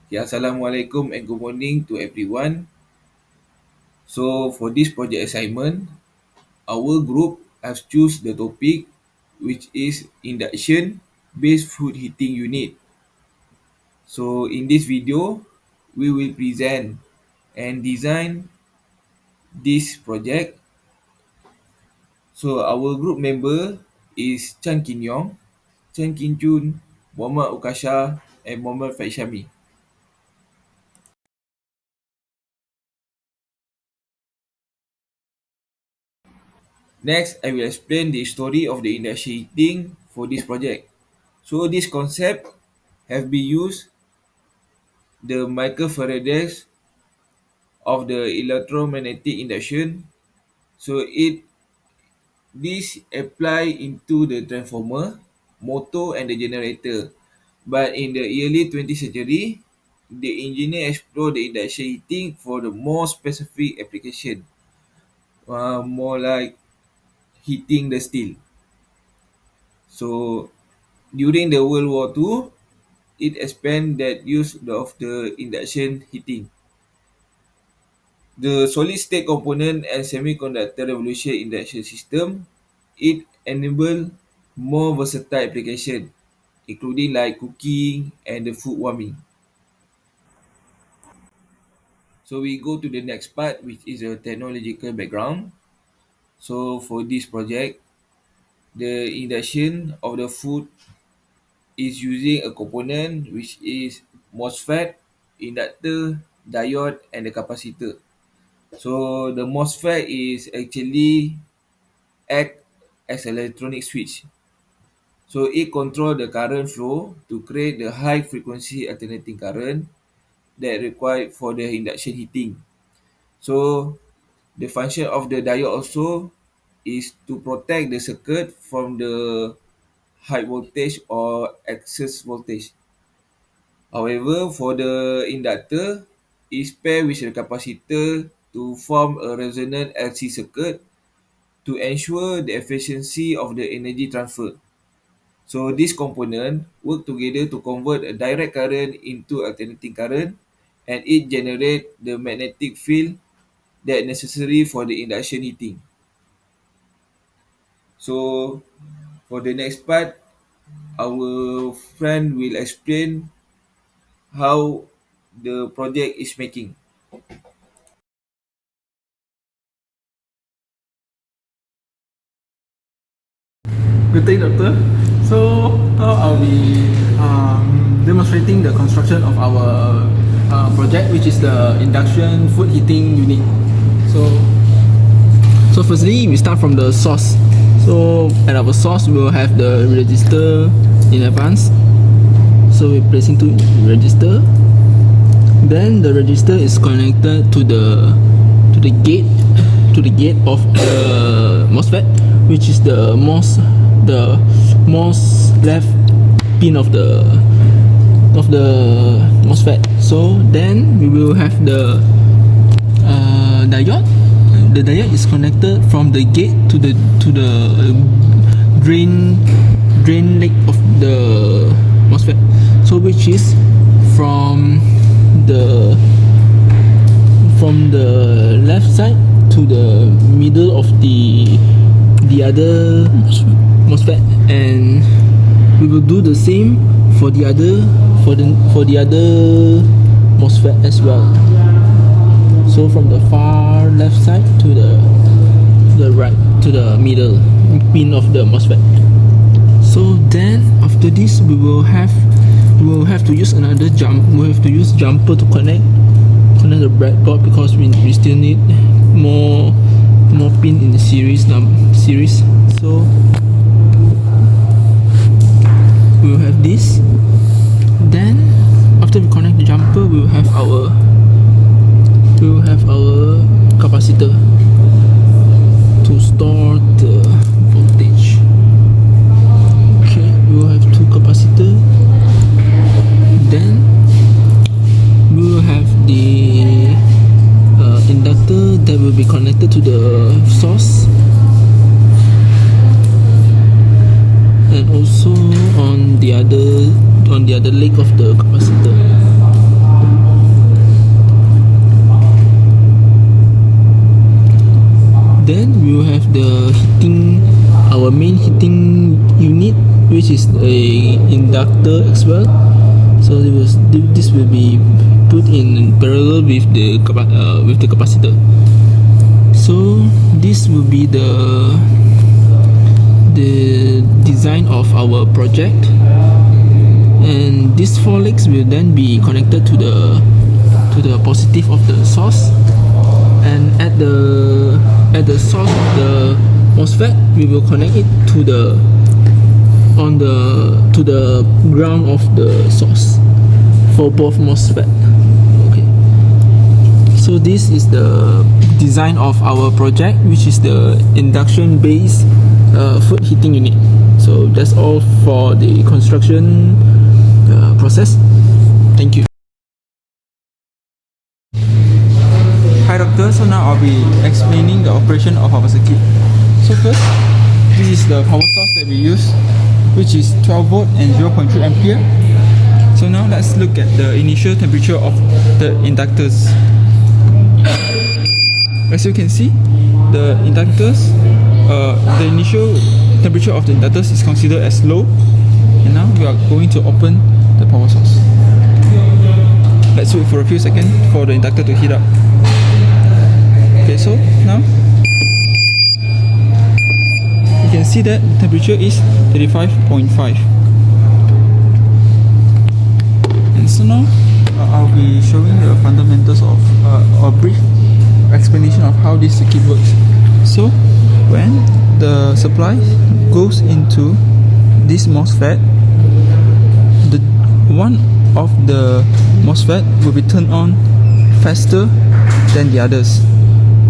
Okay, Assalamualaikum and good morning to everyone. So for this project assignment, our group has choose the topic which is induction based food heating unit. So in this video, we will present and design this project. So our group member is Chan Kin Yong, Chan Kin Chun, Muhammad UKASYAH and Muhammad Faiz Syahmi. Next, I will explain the story of the induction heating for this project. So this concept have been used the microfarads of the electromagnetic induction. So this apply into the transformer, motor and the generator. But in the early 20th century, the engineer explored the induction heating for the more specific application, more like heating the steel. So during the World War II, it expanded that use of the induction heating. The solid-state component and semiconductor revolution induction system, it enable more versatile application, including like cooking and the food warming. So we go to the next part, which is a technological background. So for this project, the induction of the food is using a component which is MOSFET, inductor, diode, and the capacitor. So the MOSFET is actually act as an electronic switch. So it control the current flow to create the high frequency alternating current that required for the induction heating. So the function of the diode also is to protect the circuit from the high voltage or excess voltage. However, for the inductor, is paired with the capacitor to form a resonant LC circuit to ensure the efficiency of the energy transfer. So this component work together to convert a direct current into alternating current, and it generate the magnetic field that necessary for the induction heating. So for the next part, our friend will explain how the project is making. Good day, Doctor. So now I'll be demonstrating the construction of our project, which is the induction food heating unit. So firstly, we start from the source. So at our source, we will have the register in advance. So we place into register. Then the register is connected to the gate of the MOSFET, which is the most left pin of the MOSFET. So then we will have the diode. The diode is connected from the gate to the drain leg of the MOSFET. So which is from the left side to the middle of the other MOSFET, and we will do the same for the other MOSFET as well. So from the far left side to the right to the middle pin of the MOSFET. So then after this we will have to use another jumper to connect the breadboard, because we still need more pin in the series. So we will have this. Then after we connect the jumper, we will have our capacitor to store the voltage. Okay, we will have two capacitor. Then we will have the inductor that will be connected to the source, and also on the other leg of the capacitor. the heating, our main heating unit, which is a inductor as well. So this will be put in parallel with the capacitor. So this will be the design of our project, and these four legs will then be connected to the positive of the source, and at the source of the MOSFET we will connect it to the ground of the source for both MOSFET. Okay, so this is the design of our project, which is the induction based food heating unit. So that's all for the construction process. Thank you. Hi doctor, so now I'll be explaining the operation of our circuit. So first, this is the power source that we use, which is 12 volt and 0.3 ampere. So now let's look at the initial temperature of the inductors. As you can see, the inductors, the initial temperature of the inductors is considered as low. And now we are going to open the power source. Let's wait for a few seconds for the inductor to heat up. Okay, so now you can see that temperature is 35.5. And so now I'll be showing the fundamentals of a brief explanation of how this circuit works. So when the supply goes into this MOSFET, the one of the MOSFET will be turned on faster than the others.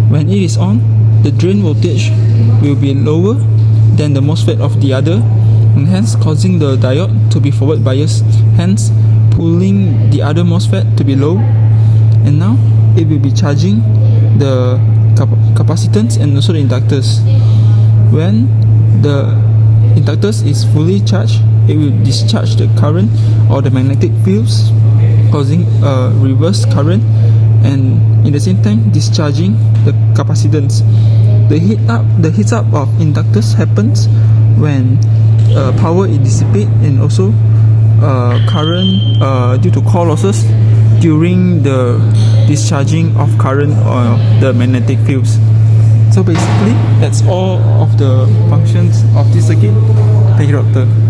When it is on, the drain voltage will be lower than the MOSFET of the other, and hence causing the diode to be forward biased, hence pulling the other MOSFET to be low. And now it will be charging the capacitance and also the inductors. When the inductors is fully charged, it will discharge the current or the magnetic fields, causing a reverse current, and in the same time discharging the capacitance. The heat up of inductors happens when power is dissipated, and also current due to core losses during the discharging of current or the magnetic fields. So basically, that's all of the functions of this circuit. Thank you, doctor.